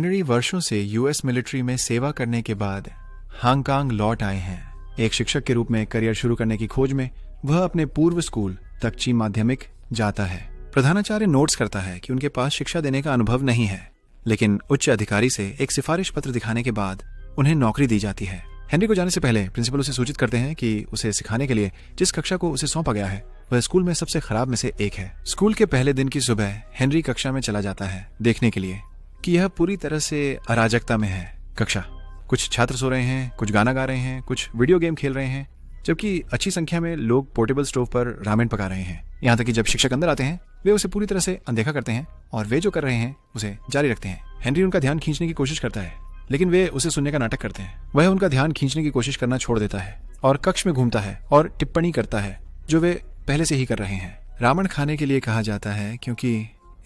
Henry वर्षों से US military में सेवा करने के बाद हांगकांग लौट आए हैं। एक शिक्षक के रूप में करियर शुरू करने की खोज में वह अपने पूर्व स्कूल तकची माध्यमिक जाता है। प्रधानाचार्य नोट्स करता है कि उनके पास शिक्षा देने का अनुभव नहीं है, लेकिन उच्च अधिकारी से एक सिफारिश पत्र दिखाने के बाद उन्हें नौकरी दी जाती है। हेनरी को जाने से पहले प्रिंसिपल उसे सूचित करते हैं कि उसे सिखाने के लिए जिस कक्षा को उसे सौंपा गया है वह स्कूल में सबसे खराब में से एक है। स्कूल के पहले दिन की सुबह हेनरी कक्षा में चला जाता है देखने के लिए कि यह पूरी तरह से अराजकता में है। कक्षा, कुछ छात्र सो रहे हैं, कुछ गाना गा रहे हैं, कुछ वीडियो गेम खेल रहे हैं, जबकि अच्छी संख्या में लोग पोर्टेबल स्टोव पर रामेन पका रहे हैं। यहाँ तक कि जब शिक्षक अंदर आते हैं वे उसे पूरी तरह से अनदेखा करते हैं और वे जो कर रहे हैं उसे जारी रखते हैं। हेनरी उनका ध्यान खींचने की कोशिश करता है, लेकिन वे उसे सुनने का नाटक करते हैं। वह उनका ध्यान खींचने की कोशिश करना छोड़ देता है और कक्ष में घूमता है और टिप्पणी करता है जो वे पहले से ही कर रहे हैं। रावण खाने के लिए कहा जाता है क्योंकि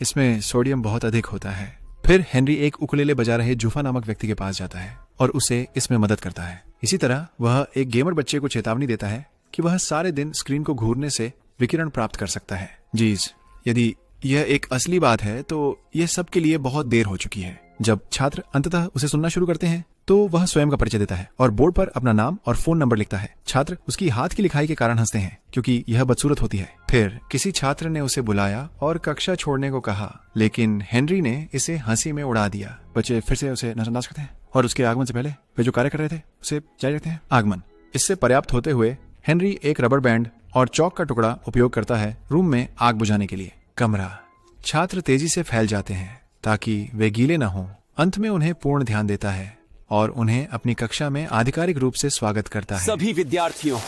इसमें सोडियम बहुत अधिक होता है। फिर हेनरी एक उकुलेले बजा रहे जूफा नामक व्यक्ति के पास जाता है और उसे इसमें मदद करता है। इसी तरह वह एक गेमर बच्चे को चेतावनी देता है कि वह सारे दिन स्क्रीन को घूरने से विकिरण प्राप्त कर सकता है। जीज, यदि यह एक असली बात है तो यह सबके लिए बहुत देर हो चुकी है। जब छात्र अंततः उसे सुनना शुरू करते हैं तो वह स्वयं का परिचय देता है और बोर्ड पर अपना नाम और फोन नंबर लिखता है। छात्र उसकी हाथ की लिखाई के कारण हंसते हैं क्योंकि यह बदसूरत होती है। फिर किसी छात्र ने उसे बुलाया और कक्षा छोड़ने को कहा, लेकिन हेनरी ने इसे हंसी में उड़ा दिया। बच्चे फिर से उसे नजरअंदाज करते हैं और उसके आगमन से पहले वे जो कार्य कर रहे थे उसे जारी रखते हैं। आगमन इससे पर्याप्त होते हुए हेनरी एक रबर बैंड और चौक का टुकड़ा उपयोग करता है रूम में आग बुझाने के लिए। कमरा, छात्र तेजी से फैल जाते हैं ताकि वे गीले न हों। अंत में उन्हें पूर्ण ध्यान देता है और उन्हें अपनी कक्षा में आधिकारिक रूप से स्वागत करता है। सभी विद्यार्थियों,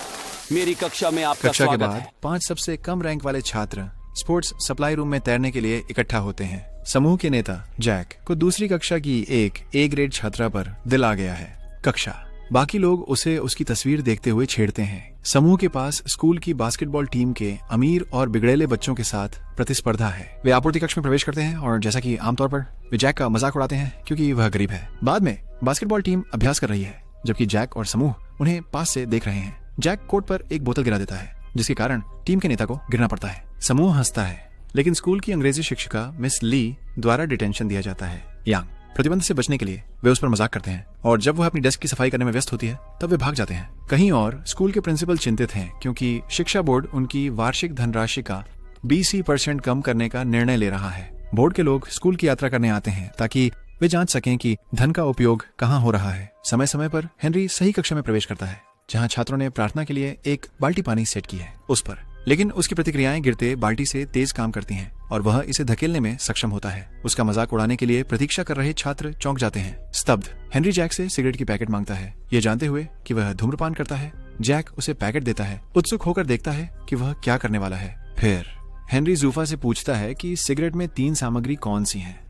मेरी कक्षा में आपका कक्षा स्वागत के बाद है। 5 सबसे कम रैंक वाले छात्र स्पोर्ट्स सप्लाई रूम में तैरने के लिए इकट्ठा होते हैं। समूह के नेता जैक को दूसरी कक्षा की एक ए ग्रेड छात्रा पर दिल आ गया है। कक्षा, बाकी लोग उसे उसकी तस्वीर देखते हुए छेड़ते हैं। समूह के पास स्कूल की बास्केटबॉल टीम के अमीर और बिगड़ेले बच्चों के साथ प्रतिस्पर्धा है। वे आपूर्ति कक्ष में प्रवेश करते हैं और जैसा कि आमतौर पर वे जैक का मजाक उड़ाते हैं क्योंकि वह गरीब है। बाद में बास्केटबॉल टीम अभ्यास कर रही है जबकि जैक और समूह उन्हें पास से देख रहे हैं। जैक कोर्ट पर एक बोतल गिरा देता है जिसके कारण टीम के नेता को गिरना पड़ता है। समूह हंसता है, लेकिन स्कूल की अंग्रेजी शिक्षिका मिस ली द्वारा डिटेंशन दिया जाता है। यांग, प्रतिबंध से बचने के लिए वे उस पर मजाक करते हैं और जब वह अपनी डेस्क की सफाई करने में व्यस्त होती है तब वे भाग जाते हैं। कहीं और स्कूल के प्रिंसिपल चिंतित हैं क्योंकि शिक्षा बोर्ड उनकी वार्षिक धनराशि का 20% कम करने का निर्णय ले रहा है। बोर्ड के लोग स्कूल की यात्रा करने आते हैं ताकि वे जांच सकें कि धन का उपयोग कहाँ हो रहा है। समय समय पर हेनरी सही कक्षा में प्रवेश करता है जहाँ छात्रों ने प्रार्थना के लिए एक बाल्टी पानी सेट की है उस पर, लेकिन उसकी प्रतिक्रियाएं गिरते बाल्टी से तेज काम करती हैं और वह इसे धकेलने में सक्षम होता है। उसका मजाक उड़ाने के लिए प्रतीक्षा कर रहे छात्र चौंक जाते हैं। स्तब्ध, हेनरी जैक से सिगरेट की पैकेट मांगता है, ये जानते हुए कि वह धूम्रपान करता है। जैक उसे पैकेट देता है, उत्सुक होकर देखता है कि वह क्या करने वाला है। फिर हेनरी जूफा से पूछता है कि सिगरेट में 3 सामग्री कौन सी है।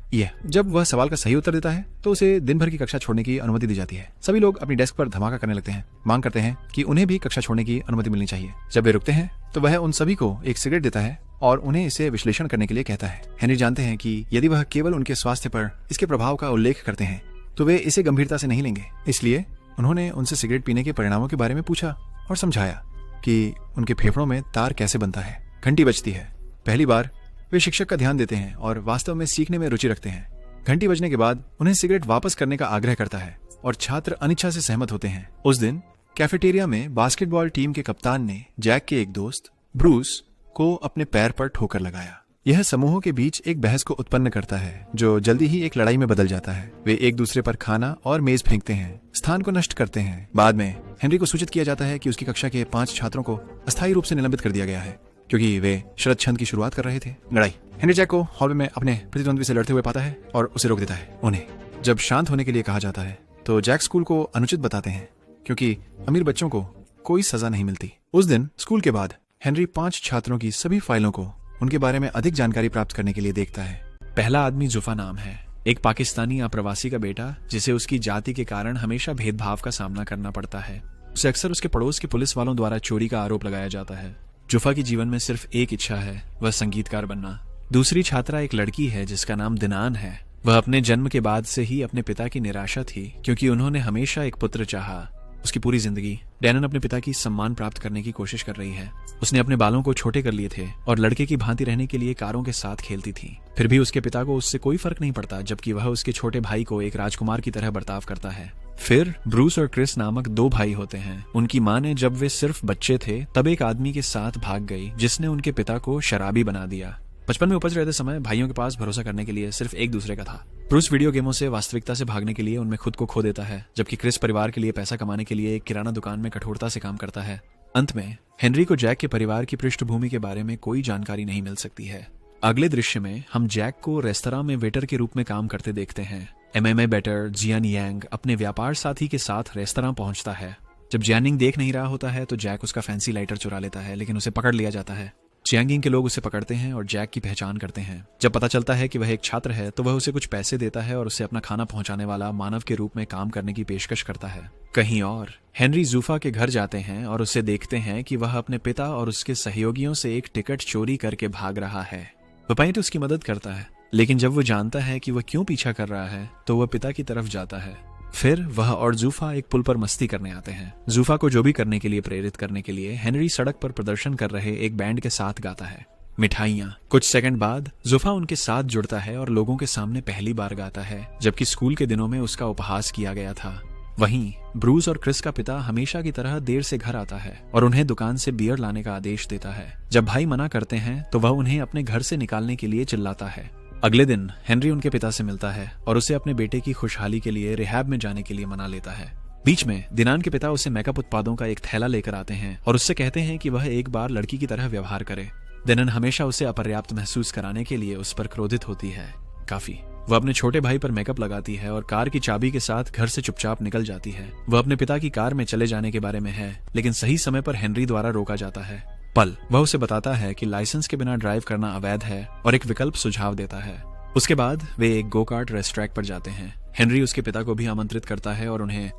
जब वह सवाल का सही उत्तर देता है तो उसे दिन भर की कक्षा छोड़ने की अनुमति दी जाती है। सभी लोग अपनी डेस्क पर धमाका करने लगते हैं, मांग करते हैं कि उन्हें भी कक्षा छोड़ने की अनुमति मिलनी चाहिए। जब वे रुकते हैं तो वह उन सभी को एक सिगरेट देता है और उन्हें इसे विश्लेषण करने के लिए कहता है। हेनरी जानते हैं कि यदि वह केवल उनके स्वास्थ्य पर इसके प्रभाव का उल्लेख करते हैं तो वे इसे गंभीरता से नहीं लेंगे। इसलिए उन्होंने उनसे सिगरेट पीने के परिणामों के बारे में पूछा और समझाया कि उनके फेफड़ों में तार कैसे बनता है। घंटी बजती है। पहली बार वे शिक्षक का ध्यान देते हैं और वास्तव में सीखने में रुचि रखते हैं। घंटी बजने के बाद उन्हें सिगरेट वापस करने का आग्रह करता है और छात्र अनिच्छा से सहमत होते हैं। उस दिन कैफेटेरिया में बास्केटबॉल टीम के कप्तान ने जैक के एक दोस्त ब्रूस को अपने पैर पर ठोकर लगाया। यह समूहों के बीच एक बहस को उत्पन्न करता है जो जल्दी ही एक लड़ाई में बदल जाता है। वे एक दूसरे पर खाना और मेज फेंकते हैं, स्थान को नष्ट करते हैं। बाद में हेनरी को सूचित किया जाता है कि उसकी कक्षा के 5 छात्रों को अस्थायी रूप से निलंबित कर दिया गया है क्योंकि वे शरद छंद की शुरुआत कर रहे थे। लड़ाई, हेनरी जैक को हॉल में अपने प्रतिद्वंद्वी से लड़ते हुए पाता है और उसे रोक देता है। उन्हें जब शांत होने के लिए कहा जाता है तो जैक स्कूल को अनुचित बताते हैं क्योंकि अमीर बच्चों को कोई सजा नहीं मिलती। उस दिन स्कूल के बाद हेनरी 5 छात्रों की सभी फाइलों को उनके बारे में अधिक जानकारी प्राप्त करने के लिए देखता है। पहला आदमी जुफा नाम है, एक पाकिस्तानी अप्रवासी का बेटा जिसे उसकी जाति के कारण हमेशा भेदभाव का सामना करना पड़ता है। उसे अक्सर उसके पड़ोस के पुलिस वालों द्वारा चोरी का आरोप लगाया जाता है। जुफा की जीवन में सिर्फ एक इच्छा है, वह संगीतकार बनना। दूसरी छात्रा एक लड़की है जिसका नाम दिनान है। वह अपने जन्म के बाद से ही अपने पिता की निराशा थी क्योंकि उन्होंने हमेशा एक पुत्र चाहा। उसकी पूरी जिंदगी डैनन अपने पिता की सम्मान प्राप्त करने की कोशिश कर रही है। उसने अपने बालों को छोटे कर लिए थे और लड़के की भांति रहने के लिए कारों के साथ खेलती थी। फिर भी उसके पिता को उससे कोई फर्क नहीं पड़ता, जबकि वह उसके छोटे भाई को एक राजकुमार की तरह बर्ताव करता है। फिर ब्रूस और क्रिस नामक 2 भाई होते हैं। उनकी माँ ने जब वे सिर्फ बच्चे थे तब एक आदमी के साथ भाग गई जिसने उनके पिता को शराबी बना दिया। बचपन में उपज रहते समय भाइयों के पास भरोसा करने के लिए सिर्फ एक दूसरे का था। ब्रूस वीडियो गेमों से वास्तविकता से भागने के लिए उनमें खुद को खो देता है, जबकि क्रिस परिवार के लिए पैसा कमाने के लिए एक किराना दुकान में कठोरता से काम करता है। अंत में हेनरी को जैक के परिवार की पृष्ठभूमि के बारे में कोई जानकारी नहीं मिल सकती है। अगले दृश्य में हम जैक को रेस्तरां में वेटर के रूप में काम करते देखते हैं। MMA बैटर जियान यांग अपने व्यापार साथी के साथ रेस्तरां पहुंचता है। जब जियानिंग देख नहीं रहा होता है तो जैक उसका फैंसी लाइटर चुरा लेता है, लेकिन उसे पकड़ लिया जाता है। चियांगिंग के लोग उसे पकड़ते हैं और जैक की पहचान करते हैं। जब पता चलता है कि वह एक छात्र है तो वह उसे कुछ पैसे देता है और उसे अपना खाना पहुंचाने वाला मानव के रूप में काम करने की पेशकश करता है। कहीं और हेनरी जूफा के घर जाते हैं और उसे देखते हैं कि वह अपने पिता और उसके सहयोगियों से एक टिकट चोरी करके भाग रहा है। वपाइट उसकी मदद करता है, लेकिन जब वो जानता है कि वह क्यों पीछा कर रहा है तो वह पिता की तरफ जाता है। फिर वह और जूफा एक पुल पर मस्ती करने आते हैं। जूफा को जो भी करने के लिए प्रेरित करने के लिए हेनरी सड़क पर प्रदर्शन कर रहे एक बैंड के साथ गाता है। मिठाइयाँ। कुछ सेकंड बाद जूफा उनके साथ जुड़ता है और लोगों के सामने पहली बार गाता है, जबकि स्कूल के दिनों में उसका उपहास किया गया था। वहीं ब्रूस और क्रिस का पिता हमेशा की तरह देर से घर आता है और उन्हें दुकान से बियर लाने का आदेश देता है। जब भाई मना करते हैं तो वह उन्हें अपने घर से निकालने के लिए चिल्लाता है। अगले दिन हेनरी उनके पिता से मिलता है और उसे अपने बेटे की खुशहाली के लिए रिहैब में जाने के लिए मना लेता है। बीच में दिनान के पिता उसे मेकअप उत्पादों का एक थैला लेकर आते हैं और उससे कहते हैं कि वह एक बार लड़की की तरह व्यवहार करे। दिनान हमेशा उसे अपर्याप्त महसूस कराने के लिए उस पर क्रोधित होती है। काफी वह अपने छोटे भाई पर मेकअप लगाती है और कार की चाबी के साथ घर से चुपचाप निकल जाती है। वह अपने पिता की कार में चले जाने के बारे में है, लेकिन सही समय पर हेनरी द्वारा रोका जाता है। वह उसे बताता है कि लाइसेंस के बिना ड्राइव करना अवैध है और एक विकल्प सुझाव देता है। उसके बाद वे एक गो कार्ट रेस ट्रैक पर जाते हैं। हेनरी उसके पिता को भी आमंत्रित करता है और उन्हें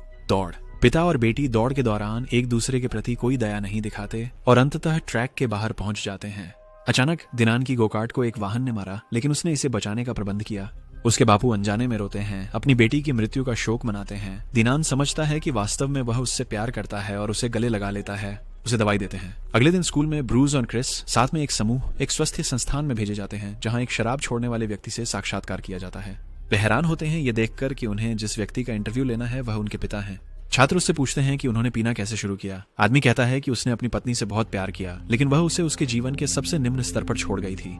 पिता और बेटी दौड़ के दौरान एक दूसरे के प्रति कोई दया नहीं दिखाते और अंततः ट्रैक के बाहर पहुंच जाते हैं। अचानक दिनान की गो कार्ट को एक वाहन ने मारा, लेकिन उसने इसे बचाने का प्रबंध किया। उसके बापू अनजाने में रोते हैं, अपनी बेटी की मृत्यु का शोक मनाते हैं। दिनान समझता है कि वास्तव में वह उससे प्यार करता है और उसे गले लगा लेता है। उसे दवाई देते हैं। अगले दिन स्कूल में ब्रूस और क्रिस साथ में एक समूह एक स्वास्थ्य संस्थान में भेजे जाते हैं, जहां एक शराब छोड़ने वाले व्यक्ति से साक्षात्कार किया जाता है। वे हैरान होते हैं ये देखकर कि उन्हें जिस व्यक्ति का इंटरव्यू लेना है वह उनके पिता हैं। छात्र उससे पूछते हैं कि उन्होंने पीना कैसे शुरू किया। आदमी कहता है कि उसने अपनी पत्नी से बहुत प्यार किया, लेकिन वह उसे उसके जीवन के सबसे निम्न स्तर पर छोड़ गई थी।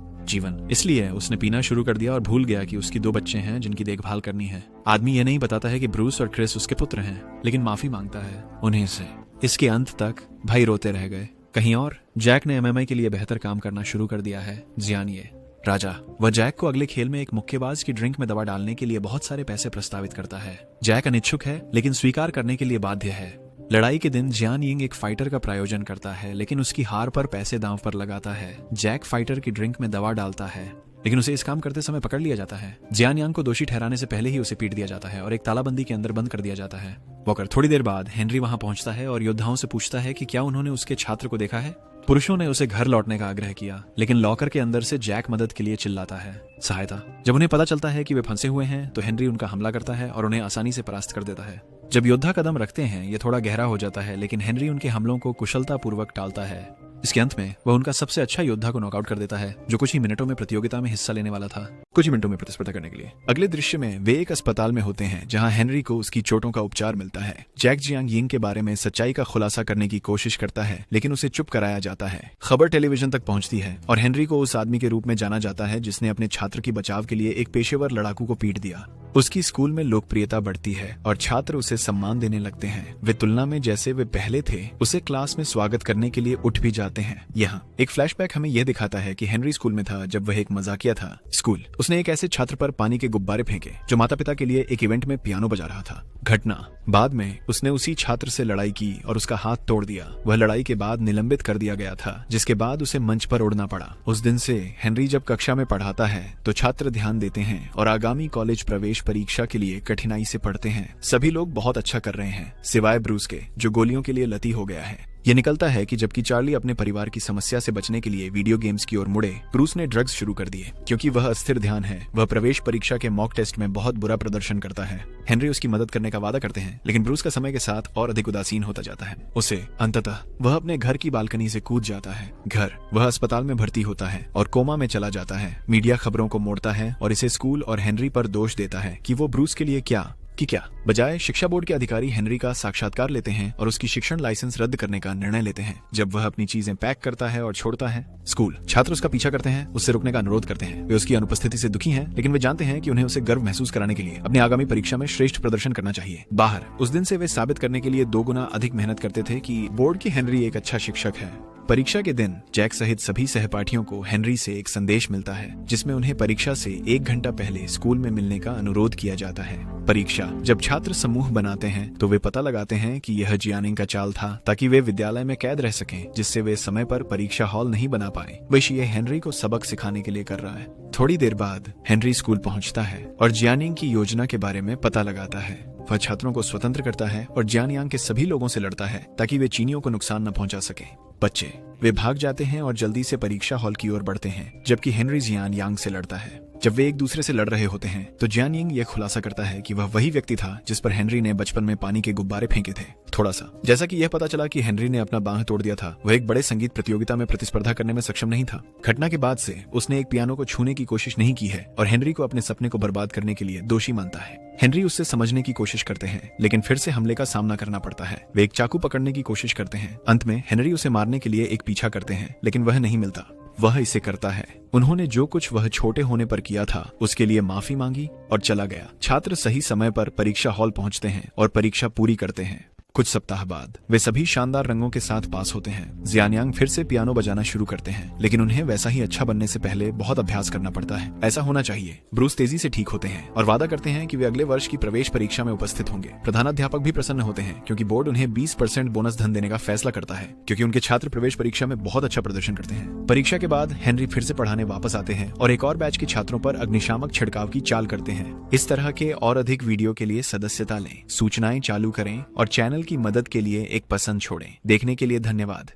इसलिए उसने पीना शुरू कर दिया और भूल गया कि उसकी 2 बच्चे हैं जिनकी देखभाल करनी है। आदमी ये नहीं बताता है कि ब्रूस और क्रिस उसके पुत्र हैं, लेकिन माफी मांगता है उन्हें से। इसके अंत तक भाई रोते रह गए। कहीं और जैक ने MMA के लिए बेहतर काम करना शुरू कर दिया है। जियानिए राजा वह जैक को अगले खेल में एक मुक्केबाज की ड्रिंक में दवा डालने के लिए बहुत सारे पैसे प्रस्तावित करता है। जैक अनिच्छुक है, लेकिन स्वीकार करने के लिए बाध्य है। लड़ाई के दिन जियान यिंग एक फाइटर का प्रायोजन करता है, लेकिन उसकी हार पर पैसे दांव पर लगाता है। जैक फाइटर की ड्रिंक में दवा डालता है, लेकिन उसे इस काम करते समय पकड़ लिया जाता है। जियान यांग को दोषी ठहराने से पहले ही उसे पीट दिया जाता है और एक तालाबंदी के अंदर बंद कर दिया जाता है। वॉकर थोड़ी देर बाद हेनरी वहां पहुंचता है और योद्धाओं से पूछता है कि क्या उन्होंने उसके छात्र को देखा है। पुरुषों ने उसे घर लौटने का आग्रह किया, लेकिन लॉकर के अंदर से जैक मदद के लिए चिल्लाता है, सहायता। जब उन्हें पता चलता है कि वे फंसे हुए हैं तो हेनरी उनका हमला करता है और उन्हें आसानी से परास्त कर देता है। जब योद्धा कदम रखते हैं ये थोड़ा गहरा हो जाता है, लेकिन हेनरी उनके हमलों को कुशलतापूर्वक टालता है। इसके अंत में वह उनका सबसे अच्छा योद्धा को नॉकआउट कर देता है, जो कुछ ही मिनटों में प्रतियोगिता में हिस्सा लेने वाला था, कुछ ही मिनटों में प्रतिस्पर्धा करने के लिए। अगले दृश्य में वे एक अस्पताल में होते हैं जहां हेनरी को उसकी चोटों का उपचार मिलता है। जैक जियांग यिंग के बारे में सच्चाई का खुलासा करने की कोशिश करता है, लेकिन उसे चुप कराया जाता है। खबर टेलीविजन तक पहुंचती है और हेनरी को उस आदमी के रूप में जाना जाता है जिसने अपने छात्र की बचाव के लिए एक पेशेवर लड़ाकू को पीट दिया। उसकी स्कूल में लोकप्रियता बढ़ती है और छात्र उसे सम्मान देने लगते हैं। वे तुलना में जैसे वे पहले थे उसे क्लास में स्वागत करने के लिए उठ भी जाते हैं। यहाँ एक फ्लैशबैक हमें यह दिखाता है कि हेनरी स्कूल में था जब वह एक मजाकिया था। स्कूल उसने एक ऐसे छात्र पर पानी के गुब्बारे फेंके जो माता पिता के लिए एक इवेंट में पियानो बजा रहा था। घटना बाद में उसने उसी छात्र से लड़ाई की और उसका हाथ तोड़ दिया। वह लड़ाई के बाद निलंबित कर दिया गया था, जिसके बाद उसे मंच पर उड़ना पड़ा। उस दिन से हेनरी जब कक्षा में पढ़ाता है तो छात्र ध्यान देते हैं और आगामी कॉलेज प्रवेश परीक्षा के लिए कठिनाई से पढ़ते हैं। सभी लोग बहुत अच्छा कर रहे हैं, सिवाय ब्रूस के, जो गोलियों के लिए लती हो गया है। ये निकलता है कि जबकि चार्ली अपने परिवार की समस्या से बचने के लिए वीडियो गेम्स की ओर मुड़े, ब्रूस ने ड्रग्स शुरू कर दिए। क्योंकि वह अस्थिर ध्यान है, वह प्रवेश परीक्षा के मॉक टेस्ट में बहुत बुरा प्रदर्शन करता है। हेनरी उसकी मदद करने का वादा करते हैं, लेकिन ब्रूस का समय के साथ और अधिक उदासीन होता जाता है। उसे अंततः वह अपने घर की बालकनी से कूद जाता है। वह अस्पताल में भर्ती होता है और कोमा में चला जाता है। मीडिया खबरों को मोड़ता है और इसे स्कूल और हेनरी पर दोष देता है कि वो ब्रूस के लिए क्या बजाय शिक्षा बोर्ड के अधिकारी हेनरी का साक्षात्कार लेते हैं और उसकी शिक्षण लाइसेंस रद्द करने का निर्णय लेते हैं। जब वह अपनी चीजें पैक करता है और छोड़ता है, स्कूल छात्र उसका पीछा करते हैं, उससे रुकने का अनुरोध करते हैं। वे उसकी अनुपस्थिति से दुखी हैं, लेकिन वे जानते हैं कि उन्हें उसे गर्व महसूस कराने के लिए अपनी आगामी परीक्षा में श्रेष्ठ प्रदर्शन करना चाहिए। बाहर उस दिन से वे साबित करने के लिए 2 गुना अधिक मेहनत करते थे कि बोर्ड की हेनरी एक अच्छा शिक्षक है। परीक्षा के दिन जैक सहित सभी सहपाठियों को हेनरी से एक संदेश मिलता है, जिसमें उन्हें परीक्षा से 1 घंटा पहले स्कूल में मिलने का अनुरोध किया जाता है। परीक्षा जब छात्र समूह बनाते हैं तो वे पता लगाते हैं कि यह जियानिंग का चाल था, ताकि वे विद्यालय में कैद रह सकें, जिससे वे समय पर परीक्षा हॉल नहीं बना पाए। वैसे ये हेनरी को सबक सिखाने के लिए कर रहा है। थोड़ी देर बाद हेनरी स्कूल पहुंचता है और जियानिंग की योजना के बारे में पता लगाता है। वह छात्रों को स्वतंत्र करता है और जियानियांग के सभी लोगों से लड़ता है, ताकि वे चीनियों को नुकसान न पहुंचा सके। बच्चे वे भाग जाते हैं और जल्दी से परीक्षा हॉल की ओर बढ़ते हैं, जबकि हेनरी जियान यांग से लड़ता है। जब वे एक दूसरे से लड़ रहे होते हैं तो जियान यंग यह खुलासा करता है कि वह वही व्यक्ति था जिस पर हेनरी ने बचपन में पानी के गुब्बारे फेंके थे। थोड़ा सा जैसा कि यह पता चला कि हेनरी ने अपना बांह तोड़ दिया था, वह एक बड़े संगीत प्रतियोगिता में प्रतिस्पर्धा करने में सक्षम नहीं था। घटना के बाद से उसने एक पियानो को छूने की कोशिश नहीं की है और हेनरी को अपने सपने को बर्बाद करने के लिए दोषी मानता है। हेनरी उससे समझने की कोशिश करते हैं, लेकिन फिर से हमले का सामना करना पड़ता है। वे एक चाकू पकड़ने की कोशिश करते हैं। अंत में हेनरी उसे मारने के लिए एक पीछा करते हैं, लेकिन वह नहीं मिलता। वह इसे करता है। उन्होंने जो कुछ वह छोटे होने पर किया था उसके लिए माफी मांगी और चला गया। छात्र सही समय पर परीक्षा हॉल पहुंचते हैं और परीक्षा पूरी करते हैं। कुछ सप्ताह बाद वे सभी शानदार रंगों के साथ पास होते हैं। जियानियांग फिर से पियानो बजाना शुरू करते हैं, लेकिन उन्हें वैसा ही अच्छा बनने से पहले बहुत अभ्यास करना पड़ता है। ऐसा होना चाहिए। ब्रूस तेजी से ठीक होते हैं और वादा करते हैं कि वे अगले वर्ष की प्रवेश परीक्षा में उपस्थित होंगे। प्रधानाध्यापक भी प्रसन्न होते हैं, क्योंकि बोर्ड उन्हें 20% बोनस धन देने का फैसला करता है, क्योंकि उनके छात्र प्रवेश परीक्षा में बहुत अच्छा प्रदर्शन करते हैं। परीक्षा के बाद हेनरी फिर से पढ़ाने वापस आते हैं और एक और बैच के छात्रों पर अग्निशामक छिड़काव की चाल करते हैं। इस तरह के और अधिक वीडियो के लिए सदस्यता लें, सूचनाएं चालू करें और चैनल की मदद के लिए एक पसंद छोड़ें। देखने के लिए धन्यवाद।